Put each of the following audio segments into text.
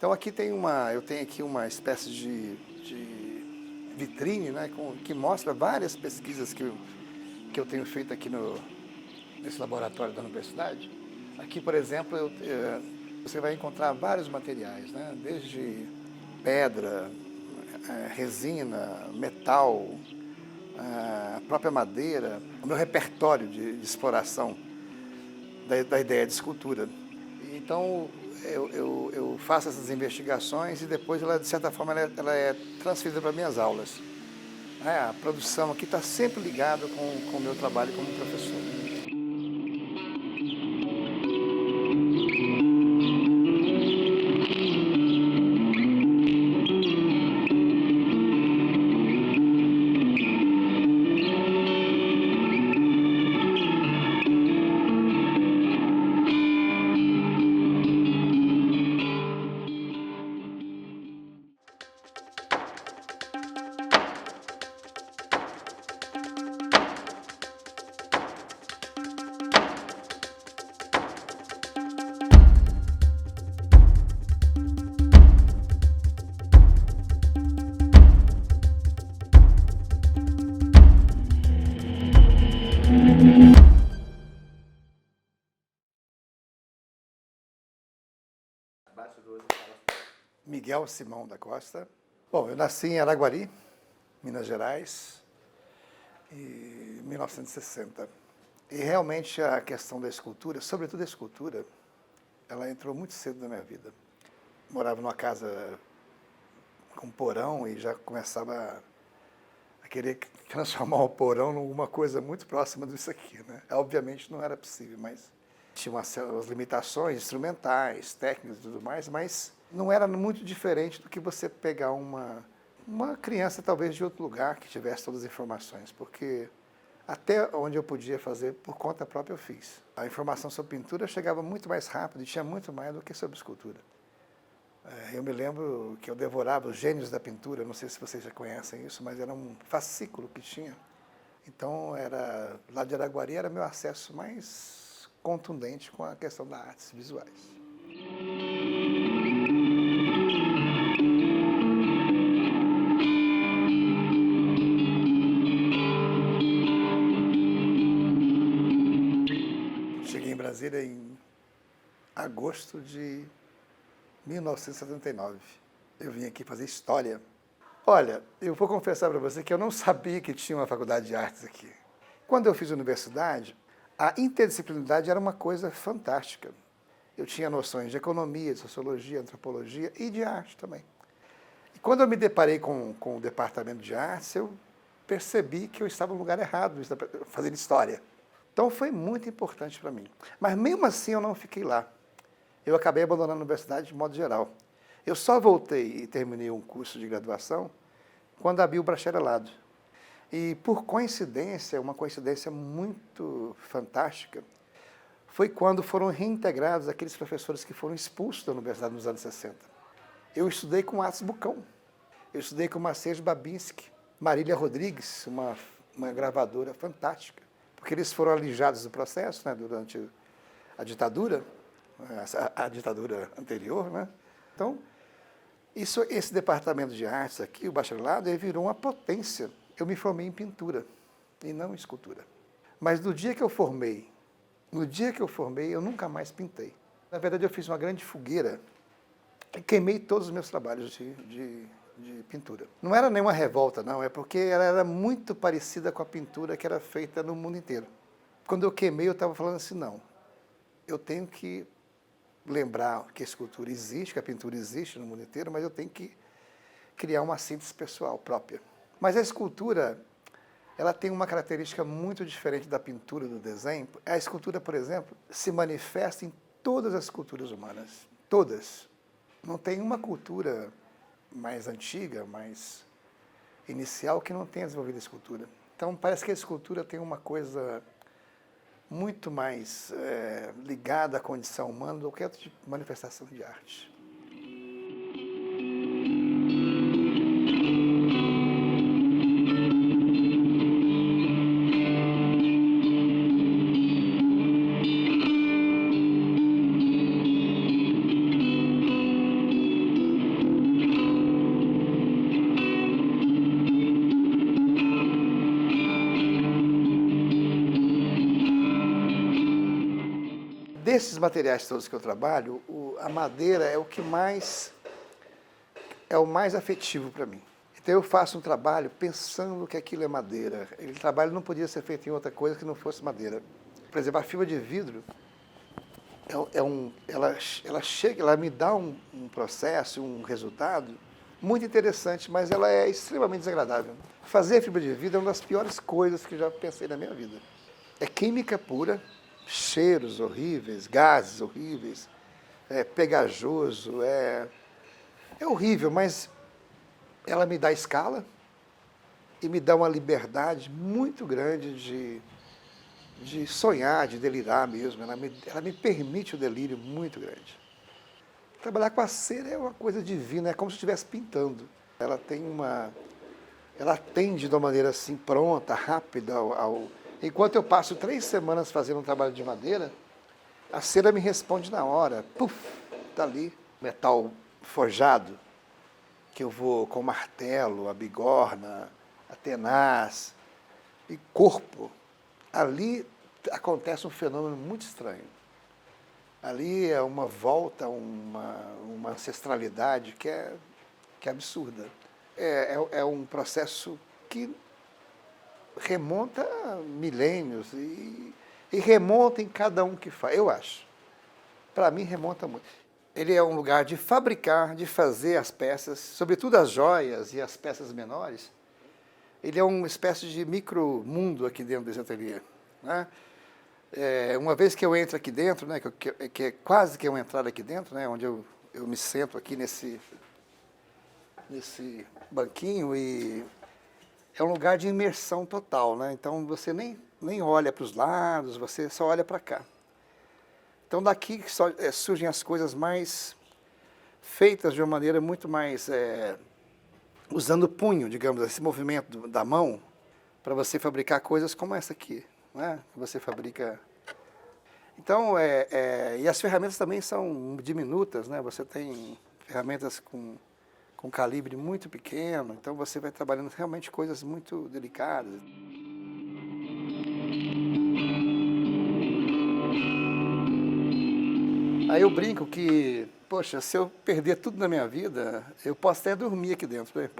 Então aqui eu tenho aqui uma espécie de vitrine, né, que mostra várias pesquisas que eu tenho feito aqui nesse laboratório da universidade. Aqui, por exemplo, você vai encontrar vários materiais, né, desde pedra, resina, metal, a própria madeira, o meu repertório de exploração da ideia de escultura. Então, eu faço essas investigações e depois, ela, de certa forma, ela é transferida para minhas aulas. A produção aqui está sempre ligada com o meu trabalho como professor. Miguel Simão da Costa. Bom, eu nasci em Araguari, Minas Gerais, em 1960. E realmente a questão da escultura, sobretudo a escultura, ela entrou muito cedo na minha vida. Morava numa casa com porão e já começava a querer transformar o porão numa coisa muito próxima disso aqui, né? Obviamente não era possível, mas tinha umas limitações instrumentais, técnicas e tudo mais, mas não era muito diferente do que você pegar uma criança, talvez, de outro lugar, que tivesse todas as informações, porque até onde eu podia fazer por conta própria eu fiz. A informação sobre pintura chegava muito mais rápido e tinha muito mais do que sobre escultura. Eu me lembro que eu devorava os Gênios da Pintura, não sei se vocês já conhecem isso, mas era um fascículo que tinha. Então, lá de Araguari era meu acesso mais contundente com a questão das artes visuais. Cheguei em Brasília em agosto de 1979. Eu vim aqui fazer História. Olha, eu vou confessar para você que eu não sabia que tinha uma faculdade de artes aqui. Quando eu fiz universidade, a interdisciplinaridade era uma coisa fantástica. Eu tinha noções de economia, de sociologia, antropologia e de arte também. E quando eu me deparei com o departamento de artes, eu percebi que eu estava no lugar errado, fazendo História. Então foi muito importante para mim. Mas mesmo assim eu não fiquei lá. Eu acabei abandonando a universidade de modo geral. Eu só voltei e terminei um curso de graduação quando abri o bacharelado. E por coincidência, uma coincidência muito fantástica, foi quando foram reintegrados aqueles professores que foram expulsos da universidade nos anos 60. Eu estudei com Atos Bucão, eu estudei com Marcelo Babinski, Marília Rodrigues, uma gravadora fantástica, porque eles foram alijados do processo, né, durante a ditadura, a ditadura anterior, né? Então, esse departamento de artes aqui, o bacharelado, ele virou uma potência. Eu me formei em pintura e não em escultura. Mas no dia que eu formei, eu nunca mais pintei. Na verdade, eu fiz uma grande fogueira e queimei todos os meus trabalhos de pintura. Não era nenhuma revolta, não, é porque ela era muito parecida com a pintura que era feita no mundo inteiro. Quando eu queimei, eu estava falando assim, não, eu tenho que lembrar que a escultura existe, que a pintura existe no mundo inteiro, mas eu tenho que criar uma síntese pessoal própria. Mas a escultura, ela tem uma característica muito diferente da pintura, do desenho. A escultura, por exemplo, se manifesta em todas as culturas humanas, todas. Não tem uma cultura mais antiga, mais inicial, que não tenha desenvolvido a escultura. Então, parece que a escultura tem uma coisa muito mais ligada à condição humana do que outra tipo de manifestação de arte. Desses materiais todos que eu trabalho, a madeira é o mais afetivo para mim. Então eu faço um trabalho pensando que aquilo é madeira. Aquele trabalho não podia ser feito em outra coisa que não fosse madeira. Por exemplo, a fibra de vidro, ela me dá um processo, um resultado muito interessante, mas ela é extremamente desagradável. Fazer fibra de vidro é uma das piores coisas que já pensei na minha vida. É química pura, cheiros horríveis, gases horríveis, é pegajoso, é horrível, mas ela me dá escala e me dá uma liberdade muito grande de sonhar, de delirar mesmo. Ela me permite um delírio muito grande. Trabalhar com a cera é uma coisa divina, é como se estivesse pintando. Ela atende de uma maneira assim pronta, rápida. Enquanto eu passo 3 semanas fazendo um trabalho de madeira, a cera me responde na hora. Puf, está ali, metal forjado, que eu vou com martelo, a bigorna, a tenaz e corpo. Ali acontece um fenômeno muito estranho. Ali é uma volta, uma ancestralidade que é absurda. É um processo que remonta a milênios e remonta em cada um que faz, eu acho. Para mim, remonta muito. Ele é um lugar de fabricar, de fazer as peças, sobretudo as joias e as peças menores. Ele é uma espécie de micromundo aqui dentro desse ateliê, né? Uma vez que eu entro aqui dentro, né, que é quase que uma entrada aqui dentro, né, onde eu me sento aqui nesse banquinho, e é um lugar de imersão total, né? Então você nem olha para os lados, você só olha para cá. Então daqui surgem as coisas mais feitas de uma maneira muito mais usando o punho, digamos, esse movimento da mão, para você fabricar coisas como essa aqui, né? Você fabrica. Então, e as ferramentas também são diminutas, né? Você tem ferramentas com calibre muito pequeno, então você vai trabalhando realmente coisas muito delicadas. Aí eu brinco que, poxa, se eu perder tudo na minha vida, eu posso até dormir aqui dentro, né?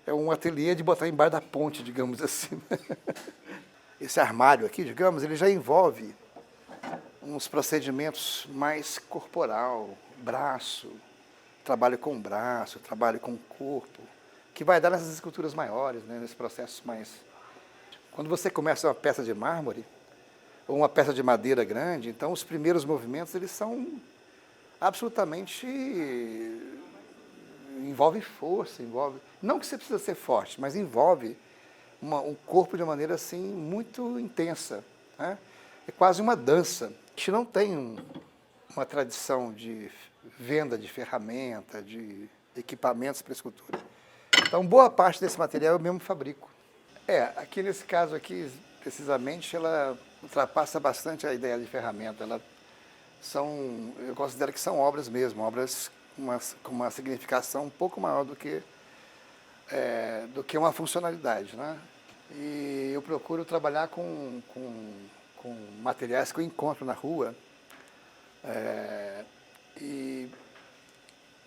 É um ateliê de botar embaixo da ponte, digamos assim. Esse armário aqui, digamos, ele já envolve uns procedimentos mais corporal, braço, trabalho com o braço, trabalho com o corpo, que vai dar nessas esculturas maiores, né, nesses processos mais... Quando você começa uma peça de mármore, ou uma peça de madeira grande, então os primeiros movimentos, eles são absolutamente... envolve força, não que você precisa ser forte, mas envolve um corpo de uma maneira assim muito intensa, né? É quase uma dança. A gente não tem uma tradição de venda de ferramenta, de equipamentos para escultura. Então, boa parte desse material eu mesmo fabrico. Aqui nesse caso aqui, precisamente, ela ultrapassa bastante a ideia de ferramenta. Eu considero que são obras mesmo, obras com uma significação um pouco maior do que uma funcionalidade, né? E eu procuro trabalhar com materiais que eu encontro na rua, e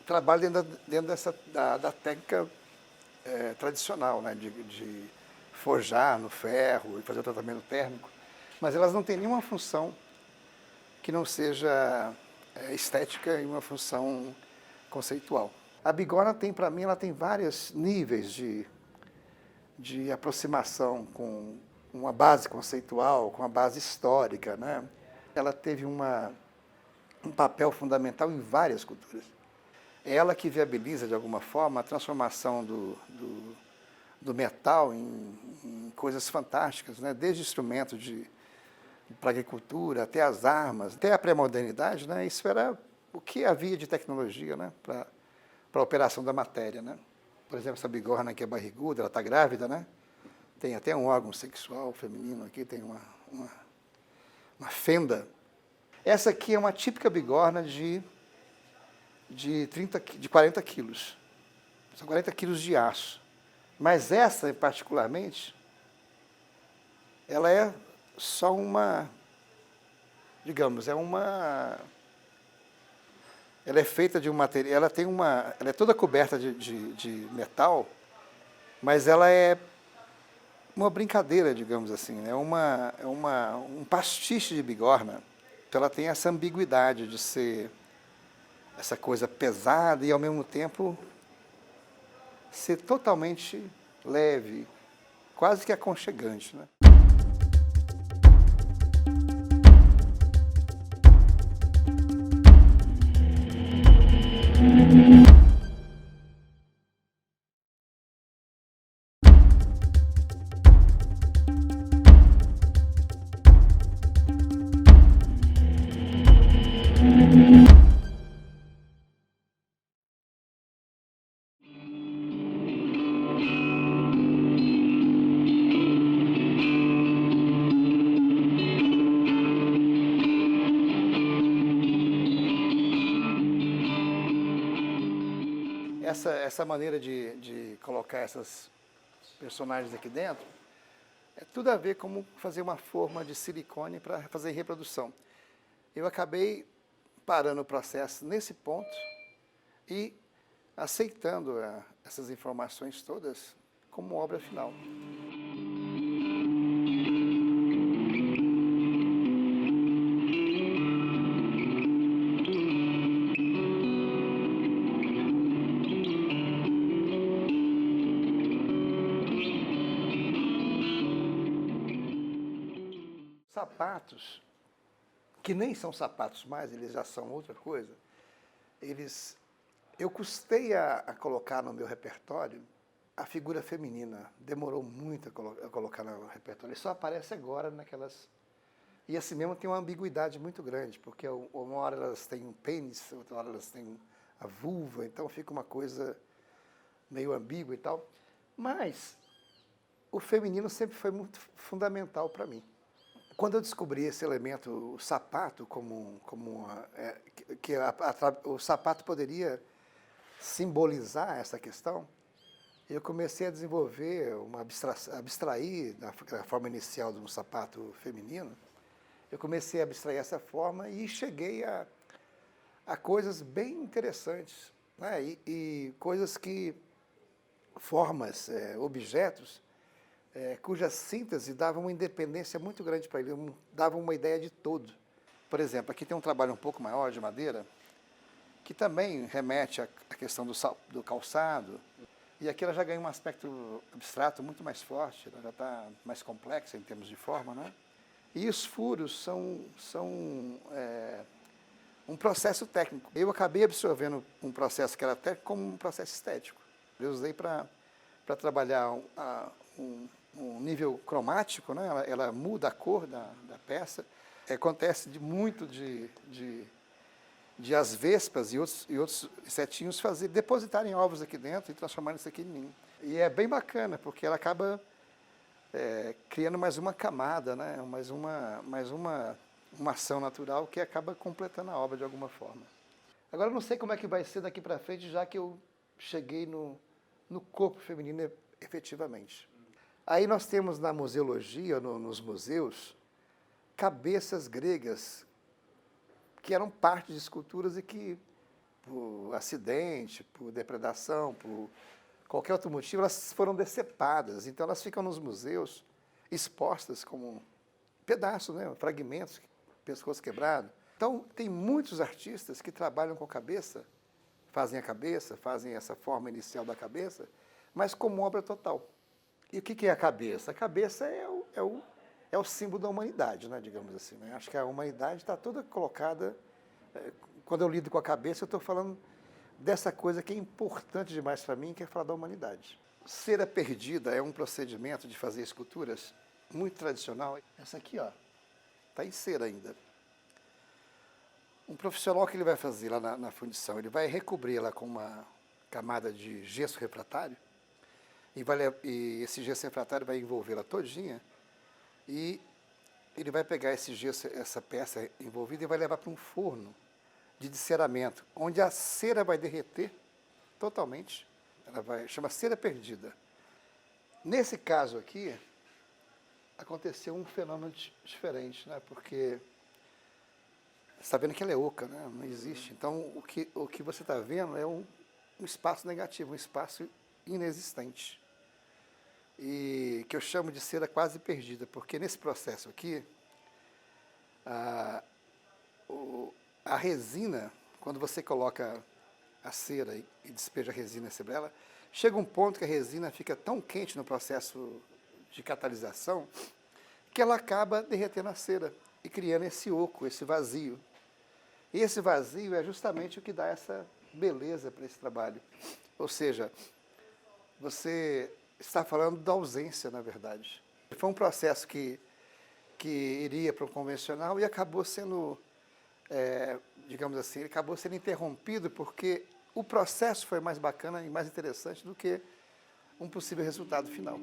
trabalho dentro da técnica tradicional, né? De forjar no ferro e fazer o tratamento térmico, mas elas não têm nenhuma função que não seja estética e uma função conceitual. A bigorna para mim, ela tem vários níveis de aproximação com uma base conceitual, com uma base histórica, né? Ela teve um papel fundamental em várias culturas. É ela que viabiliza, de alguma forma, a transformação do metal em coisas fantásticas, né? Desde instrumentos para agricultura, até as armas, até a pré-modernidade, né? Isso era o que havia de tecnologia, né? Para a operação da matéria, né? Por exemplo, essa bigorna aqui é barriguda, ela está grávida, né? Tem até um órgão sexual feminino aqui, tem uma fenda. Essa aqui é uma típica bigorna de 40 quilos. São 40 quilos de aço. Mas essa, particularmente, ela é só digamos, ela é feita de um material, ela é toda coberta de metal, mas ela é uma brincadeira, digamos assim, né? Um pastiche de bigorna. Então ela tem essa ambiguidade de ser essa coisa pesada e ao mesmo tempo ser totalmente leve, quase que aconchegante, né? Essa maneira de colocar essas personagens aqui dentro é tudo a ver com fazer uma forma de silicone para fazer reprodução. Eu acabei parando o processo nesse ponto e aceitando essas informações todas como obra final. Sapatos, que nem são sapatos mais, eles já são outra coisa, eu custei a colocar no meu repertório a figura feminina. Demorou muito a colocar no repertório. Ele só aparece agora naquelas... E assim mesmo tem uma ambiguidade muito grande, porque uma hora elas têm um pênis, outra hora elas têm a vulva, então fica uma coisa meio ambígua e tal. Mas o feminino sempre foi muito fundamental para mim. Quando eu descobri esse elemento, o sapato, o sapato poderia simbolizar essa questão, eu comecei a desenvolver, abstrair da forma inicial de um sapato feminino, eu comecei a abstrair essa forma e cheguei a coisas bem interessantes, né? E coisas formas, objetos, cuja síntese dava uma independência muito grande para ele, dava uma ideia de todo. Por exemplo, aqui tem um trabalho um pouco maior de madeira, que também remete à questão do calçado, e aqui ela já ganha um aspecto abstrato muito mais forte, ela já está mais complexa em termos de forma, né? E os furos são um processo técnico. Eu acabei absorvendo um processo que era técnico como um processo estético. Eu usei para trabalhar um nível cromático, né? Ela muda a cor da peça. Acontece muito de as vespas e outros insetinhos depositarem ovos aqui dentro e transformarem isso aqui em ninho. E é bem bacana, porque ela acaba criando mais uma camada, né? mais uma ação natural que acaba completando a obra de alguma forma. Agora eu não sei como é que vai ser daqui para frente, já que eu cheguei no corpo feminino efetivamente. Aí nós temos na museologia, nos museus, cabeças gregas que eram parte de esculturas e que, por acidente, por depredação, por qualquer outro motivo, elas foram decepadas. Então elas ficam nos museus expostas como pedaços, né, fragmentos, pescoço quebrado. Então tem muitos artistas que trabalham com a cabeça, fazem essa forma inicial da cabeça, mas como obra total. E o que é a cabeça? A cabeça é o símbolo da humanidade, né, digamos assim. Né? Acho que a humanidade está toda colocada... Quando eu lido com a cabeça, eu estou falando dessa coisa que é importante demais para mim, que é falar da humanidade. Cera perdida é um procedimento de fazer esculturas muito tradicional. Essa aqui, ó, está em cera ainda. Um profissional que ele vai fazer lá na fundição, ele vai recobri-la com uma camada de gesso refratário, e esse gesso refratário vai envolvê-la todinha, e ele vai pegar esse gesso, essa peça envolvida, e vai levar para um forno de desceramento, onde a cera vai derreter totalmente. Chama cera perdida. Nesse caso aqui, aconteceu um fenômeno diferente, né? Porque Você está vendo que ela é oca, né? Não existe. Então, o que você está vendo é um espaço negativo, um espaço inexistente. E que eu chamo de cera quase perdida, porque nesse processo aqui, a, a resina, quando você coloca a cera e despeja a resina sobre ela, chega um ponto que a resina fica tão quente no processo de catalisação que ela acaba derretendo a cera e criando esse oco, esse vazio. E esse vazio é justamente o que dá essa beleza para esse trabalho. Ou seja, você está falando da ausência, na verdade. Foi um processo que iria para o convencional e acabou sendo, digamos assim, ele acabou sendo interrompido porque o processo foi mais bacana e mais interessante do que um possível resultado final.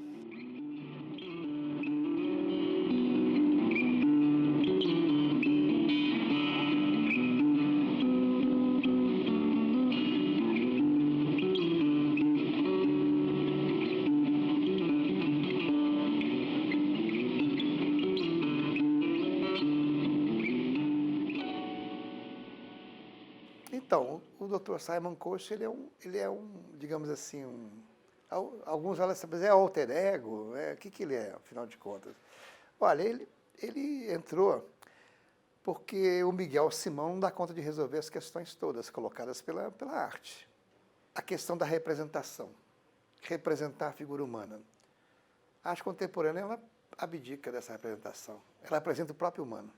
Então, o Dr. Simon Coase, ele é um, digamos assim, alguns falam assim, mas é alter ego, o que ele é, afinal de contas? Olha, ele entrou porque o Miguel Simão não dá conta de resolver as questões todas colocadas pela arte. A questão da representação, representar a figura humana. A arte contemporânea, ela abdica dessa representação, ela apresenta o próprio humano.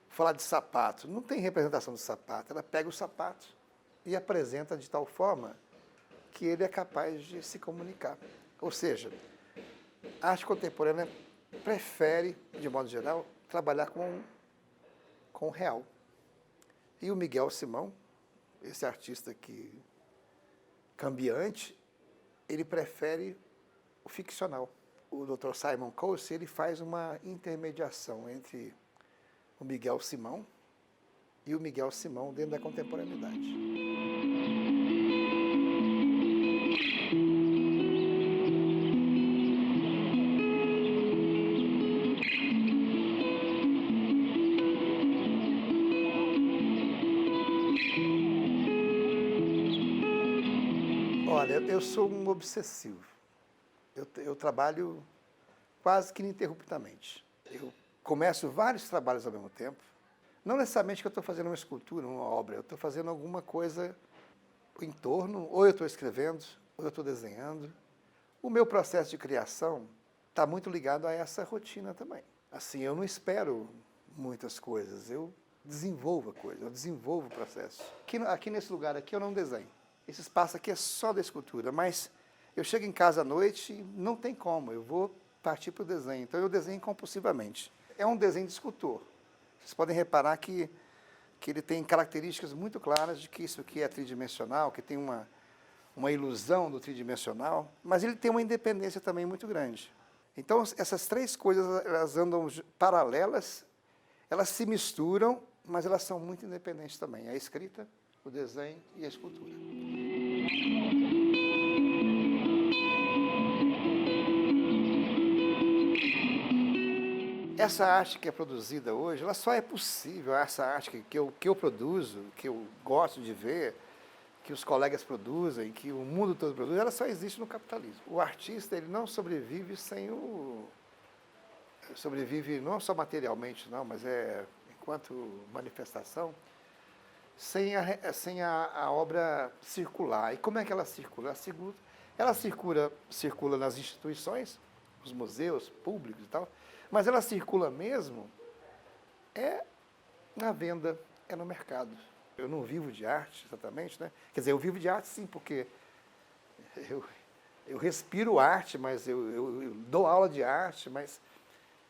Falar de sapato, não tem representação do sapato, ela pega o sapato e apresenta de tal forma que ele é capaz de se comunicar. Ou seja, a arte contemporânea prefere, de modo geral, trabalhar com o real. E o Miguel Simão, esse artista aqui, cambiante, ele prefere o ficcional. O Dr. Simon Coase, ele faz uma intermediação entre o Miguel Simão e o Miguel Simão dentro da contemporaneidade. Olha, eu sou um obsessivo. Eu trabalho quase que ininterruptamente. Eu começo vários trabalhos ao mesmo tempo. Não necessariamente que eu estou fazendo uma escultura, uma obra, eu estou fazendo alguma coisa em torno, ou eu estou escrevendo, ou eu estou desenhando. O meu processo de criação está muito ligado a essa rotina também. Assim, eu não espero muitas coisas, eu desenvolvo a coisa, eu desenvolvo o processo. Aqui nesse lugar aqui eu não desenho. Esse espaço aqui é só da escultura, mas eu chego em casa à noite e não tem como, eu vou partir para o desenho. Então eu desenho compulsivamente. É um desenho de escultor. Vocês podem reparar que ele tem características muito claras de que isso aqui é tridimensional, que tem uma ilusão do tridimensional, mas ele tem uma independência também muito grande. Então, essas três coisas, elas andam paralelas, elas se misturam, mas elas são muito independentes também. A escrita, o desenho e a escultura. Essa arte que é produzida hoje, ela só é possível, essa arte que eu produzo, que eu gosto de ver, que os colegas produzem, que o mundo todo produz, ela só existe no capitalismo. O artista, ele não sobrevive sem sobrevive não só materialmente, não, mas enquanto manifestação, sem a obra circular. E como é que ela circula? Ela circula nas instituições, os museus públicos e tal, mas ela circula mesmo na venda, é no mercado. Eu não vivo de arte, exatamente, né? Quer dizer, eu vivo de arte sim, porque eu respiro arte, mas eu dou aula de arte, mas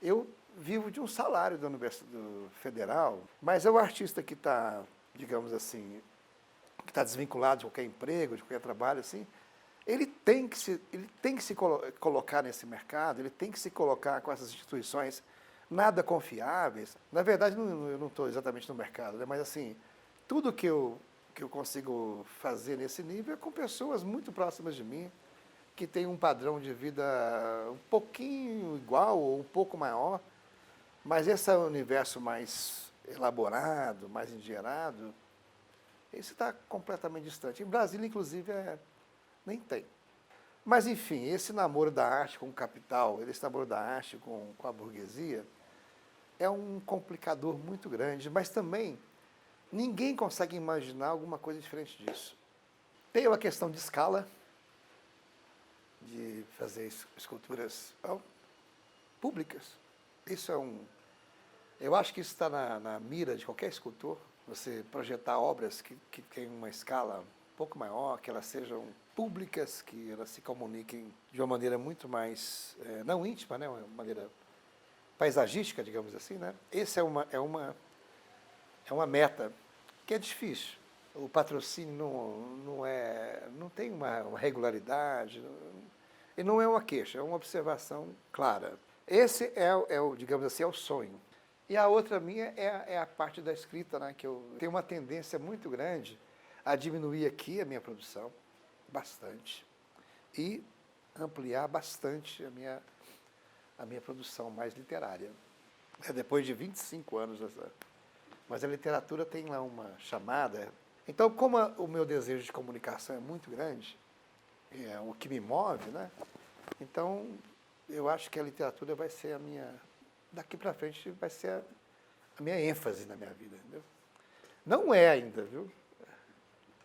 eu vivo de um salário da Universidade Federal. Mas é o artista que está, digamos assim, que está desvinculado de qualquer emprego, de qualquer trabalho, assim, ele tem que se colocar nesse mercado, ele tem que se colocar com essas instituições nada confiáveis. Na verdade, eu não estou exatamente no mercado, né? Mas assim, tudo que eu consigo fazer nesse nível é com pessoas muito próximas de mim, que têm um padrão de vida um pouquinho igual ou um pouco maior, mas esse universo mais elaborado, mais engenheirado, esse está completamente distante. Em Brasília, inclusive, nem tem. Mas, enfim, esse namoro da arte com o capital, esse namoro da arte com a burguesia, é um complicador muito grande, mas também ninguém consegue imaginar alguma coisa diferente disso. Tem uma questão de escala, de fazer esculturas públicas. Isso eu acho que isso está na mira de qualquer escultor, você projetar obras que têm uma escala um pouco maior, que elas sejam públicas, que elas se comuniquem de uma maneira muito mais, não íntima, né, uma maneira paisagística, digamos assim, né? Essa é uma meta que é difícil. O patrocínio não tem uma regularidade, e não é uma queixa, é uma observação clara. Esse digamos assim, é o sonho. E a outra minha é a parte da escrita, né, que eu tenho uma tendência muito grande a diminuir aqui a minha produção, bastante, e ampliar bastante a minha produção mais literária. Depois de 25 anos, mas a literatura tem lá uma chamada. Então, como o meu desejo de comunicação é muito grande, é o que me move, né? Então, eu acho que a literatura vai ser daqui para frente, vai ser a minha ênfase na minha vida, entendeu? Não é ainda, viu?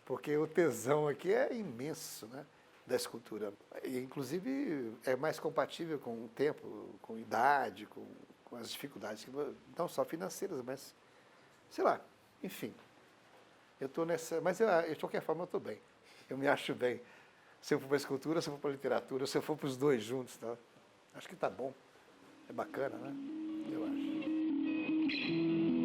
Porque o tesão aqui é imenso, né? Da escultura. E, inclusive, é mais compatível com o tempo, com a idade, com as dificuldades, não só financeiras, mas, sei lá, enfim. Eu estou nessa... Mas, de qualquer forma, eu estou bem. Eu me acho bem. Se eu for para a escultura, se eu for para a literatura, se eu for para os dois juntos, tá? Acho que está bom. É bacana, né? Eu acho.